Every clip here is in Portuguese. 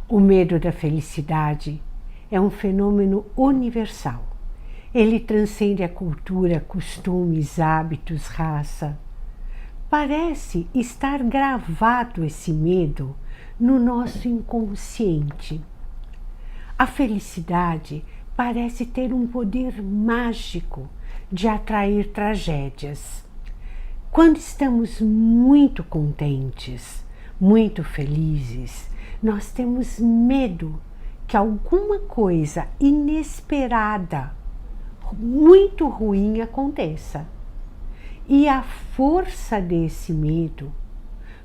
O medo da felicidade é um fenômeno universal. Ele transcende a cultura, costumes, hábitos, raça. Parece estar gravado esse medo no nosso inconsciente. A felicidade parece ter um poder mágico de atrair tragédias. Quando estamos muito contentes, muito felizes, nós temos medo que alguma coisa inesperada, muito ruim aconteça. E a força desse medo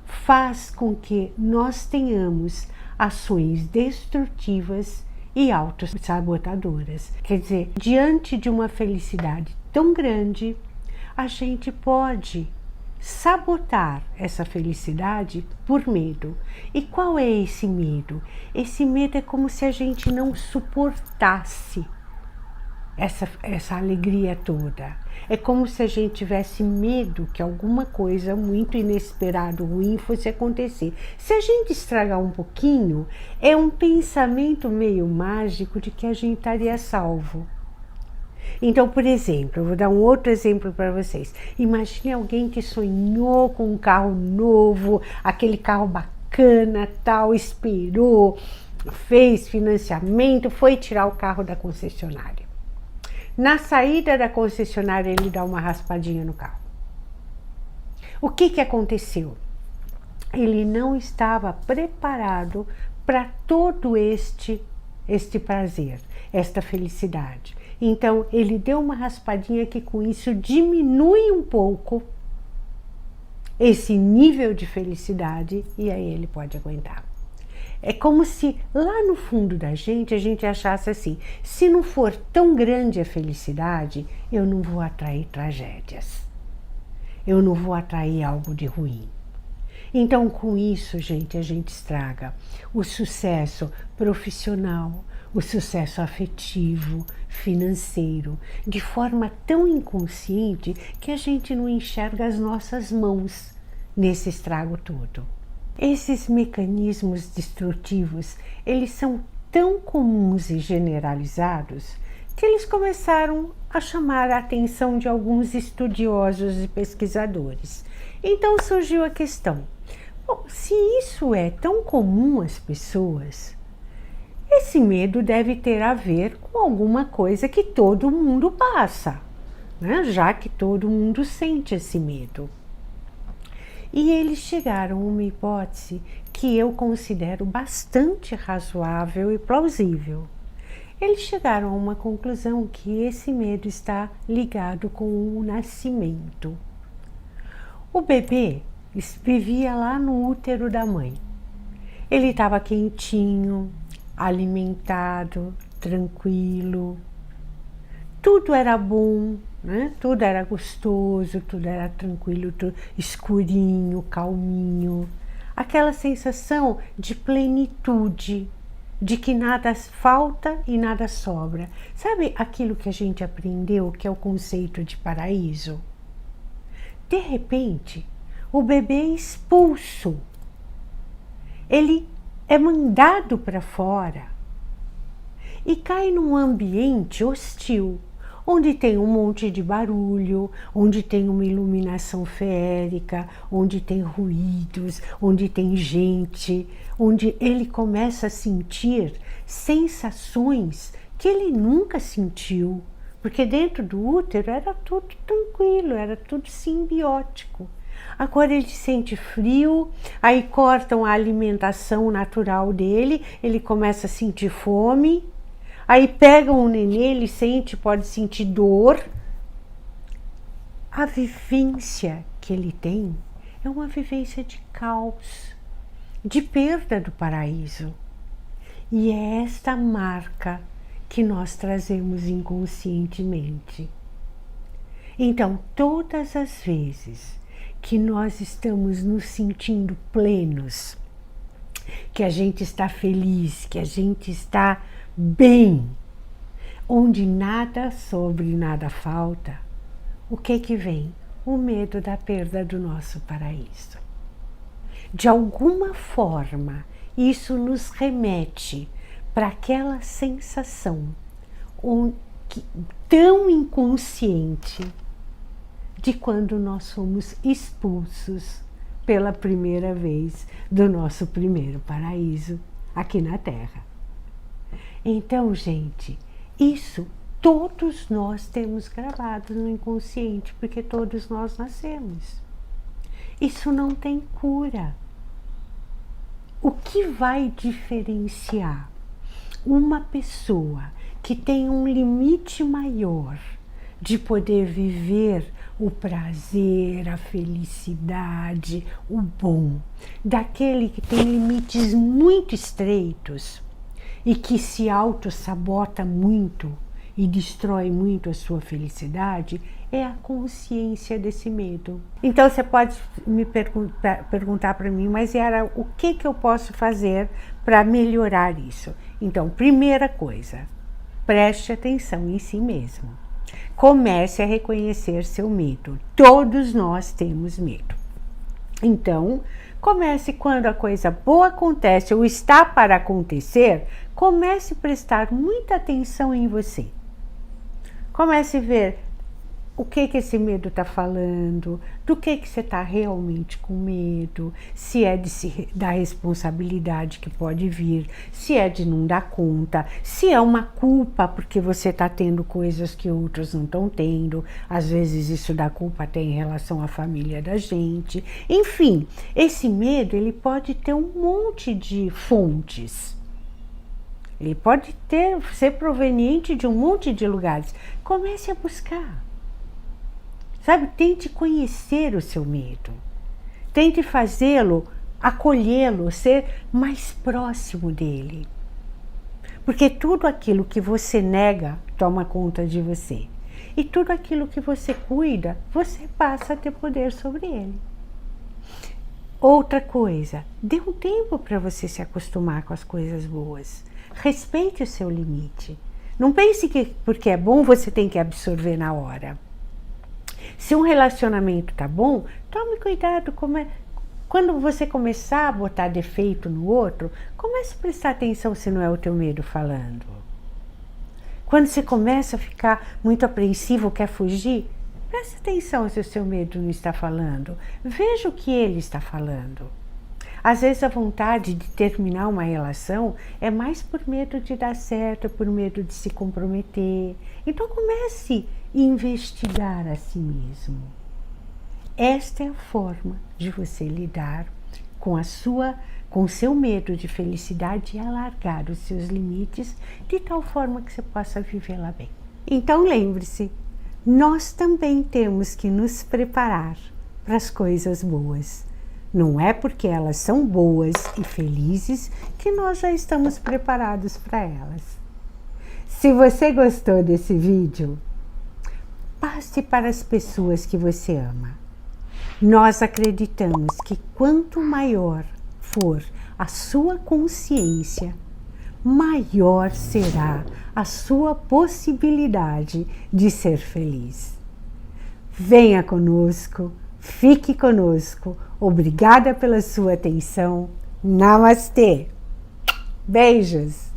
faz com que nós tenhamos ações destrutivas e autossabotadoras. Quer dizer, diante de uma felicidade tão grande, a gente pode sabotar essa felicidade por medo. E qual é esse medo? Esse medo é como se a gente não suportasse essa alegria toda. É como se a gente tivesse medo que alguma coisa muito inesperada, ruim, fosse acontecer. Se a gente estragar um pouquinho, é um pensamento meio mágico de que a gente estaria salvo. Então, por exemplo, eu vou dar um outro exemplo para vocês. Imagine alguém que sonhou com um carro novo, aquele carro bacana, tal, esperou, fez financiamento, foi tirar o carro da concessionária. Na saída da concessionária, ele dá uma raspadinha no carro. O que aconteceu? Ele não estava preparado para todo este prazer, esta felicidade. Então, ele deu uma raspadinha que com isso diminui um pouco esse nível de felicidade e aí ele pode aguentar. É como se lá no fundo da gente a gente achasse assim, se não for tão grande a felicidade, eu não vou atrair tragédias. Eu não vou atrair algo de ruim. Então, com isso, gente, a gente estraga o sucesso profissional, o sucesso afetivo, financeiro, de forma tão inconsciente que a gente não enxerga as nossas mãos nesse estrago todo. Esses mecanismos destrutivos, eles são tão comuns e generalizados que eles começaram a chamar a atenção de alguns estudiosos e pesquisadores. Então surgiu a questão, bom, se isso é tão comum às pessoas, esse medo deve ter a ver com alguma coisa que todo mundo passa, né? Já que todo mundo sente esse medo. E eles chegaram a uma hipótese que eu considero bastante razoável e plausível. Eles chegaram a uma conclusão que esse medo está ligado com o nascimento. O bebê vivia lá no útero da mãe. Ele estava quentinho, alimentado, tranquilo. Tudo era bom, né? Tudo era gostoso, tudo era tranquilo, tudo escurinho, calminho. Aquela sensação de plenitude, de que nada falta e nada sobra. Sabe aquilo que a gente aprendeu, que é o conceito de paraíso? De repente, o bebê é expulso. Ele é mandado para fora e cai num ambiente hostil, onde tem um monte de barulho, onde tem uma iluminação feérica, onde tem ruídos, onde tem gente, onde ele começa a sentir sensações que ele nunca sentiu, porque dentro do útero era tudo tranquilo, era tudo simbiótico. Agora ele sente frio, aí cortam a alimentação natural dele, ele começa a sentir fome. Aí pegam o nenê, ele pode sentir dor. A vivência que ele tem é uma vivência de caos, de perda do paraíso. E é esta marca que nós trazemos inconscientemente. Então, todas as vezes que nós estamos nos sentindo plenos, que a gente está feliz, que a gente está bem, onde nada sobre nada falta, o que vem? O medo da perda do nosso paraíso. De alguma forma, isso nos remete para aquela sensação tão inconsciente de quando nós somos expulsos pela primeira vez do nosso primeiro paraíso aqui na Terra. Então, gente, isso todos nós temos gravado no inconsciente, porque todos nós nascemos. Isso não tem cura. O que vai diferenciar uma pessoa que tem um limite maior de poder viver o prazer, a felicidade, o bom, daquele que tem limites muito estreitos e que se auto-sabota muito e destrói muito a sua felicidade, é a consciência desse medo. Então você pode me perguntar para mim, mas Yara, o que eu posso fazer para melhorar isso? Então, primeira coisa, preste atenção em si mesmo. Comece a reconhecer seu medo. Todos nós temos medo. Então, comece quando a coisa boa acontece ou está para acontecer, comece a prestar muita atenção em você. Comece a ver o que esse medo está falando, do que você está realmente com medo, se é da responsabilidade que pode vir, se é de não dar conta, se é uma culpa porque você está tendo coisas que outros não estão tendo, às vezes isso da culpa tem em relação à família da gente. Enfim, esse medo ele pode ter um monte de fontes. Ele pode ser proveniente de um monte de lugares. Comece a buscar. Sabe, tente conhecer o seu medo. Tente fazê-lo, acolhê-lo, ser mais próximo dele. Porque tudo aquilo que você nega toma conta de você. E tudo aquilo que você cuida, você passa a ter poder sobre ele. Outra coisa, dê um tempo para você se acostumar com as coisas boas. Respeite o seu limite. Não pense que porque é bom você tem que absorver na hora. Se um relacionamento tá bom, tome cuidado. Quando você começar a botar defeito no outro, comece a prestar atenção se não é o teu medo falando. Quando você começa a ficar muito apreensivo, quer fugir, preste atenção se o seu medo não está falando. Veja o que ele está falando. Às vezes a vontade de terminar uma relação é mais por medo de dar certo, por medo de se comprometer. Então comece a investigar a si mesmo. Esta é a forma de você lidar com o seu medo de felicidade e alargar os seus limites de tal forma que você possa viver lá bem. Então lembre-se, nós também temos que nos preparar para as coisas boas. Não é porque elas são boas e felizes que nós já estamos preparados para elas. Se você gostou desse vídeo, passe para as pessoas que você ama. Nós acreditamos que quanto maior for a sua consciência, maior será a sua possibilidade de ser feliz. Venha conosco, fique conosco. Obrigada pela sua atenção. Namastê. Beijos.